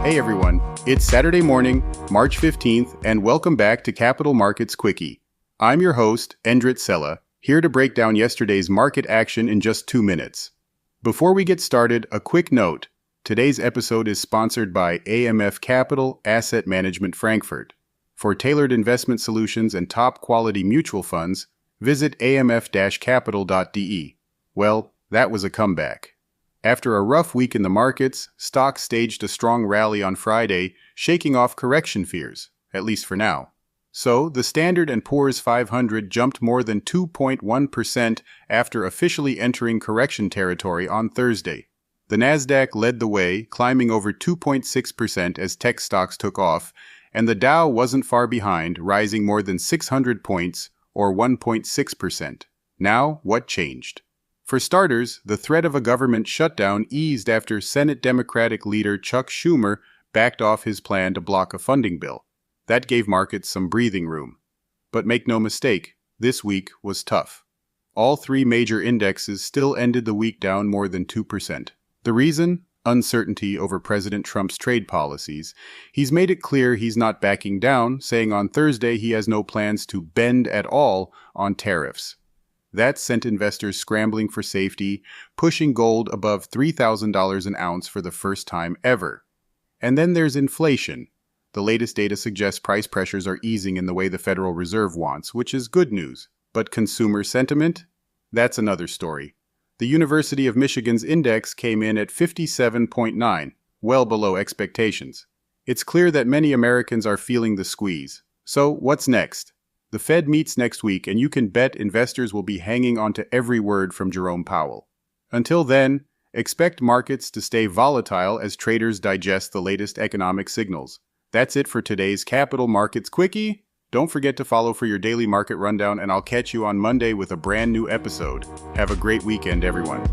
Hey everyone, it's Saturday morning, March 15th, and welcome back to Capital Markets Quickie. I'm your host, Endrit Sella, here to break down yesterday's market action in just 2 minutes. Before we get started, a quick note. Today's episode is sponsored by AMF Capital Asset Management Frankfurt. For tailored investment solutions and top-quality mutual funds, visit amf-capital.de. Well, that was a comeback. After a rough week in the markets, stocks staged a strong rally on Friday, shaking off correction fears, at least for now. So, the Standard & Poor's 500 jumped more than 2.1% after officially entering correction territory on Thursday. The Nasdaq led the way, climbing over 2.6% as tech stocks took off, and the Dow wasn't far behind, rising more than 600 points, or 1.6%. Now, what changed? For starters, the threat of a government shutdown eased after Senate Democratic leader Chuck Schumer backed off his plan to block a funding bill. That gave markets some breathing room. But make no mistake, this week was tough. All three major indexes still ended the week down more than 2%. The reason? Uncertainty over President Trump's trade policies. He's made it clear he's not backing down, saying on Thursday he has no plans to bend at all on tariffs. That sent investors scrambling for safety, pushing gold above $3,000 an ounce for the first time ever. And then there's inflation. The latest data suggests price pressures are easing in the way the Federal Reserve wants, which is good news. But consumer sentiment? That's another story. The University of Michigan's index came in at 57.9, well below expectations. It's clear that many Americans are feeling the squeeze. So, what's next? The Fed meets next week, and you can bet investors will be hanging on to every word from Jerome Powell. Until then, expect markets to stay volatile as traders digest the latest economic signals. That's it for today's Capital Markets Quickie. Don't forget to follow for your daily market rundown, and I'll catch you on Monday with a brand new episode. Have a great weekend, everyone.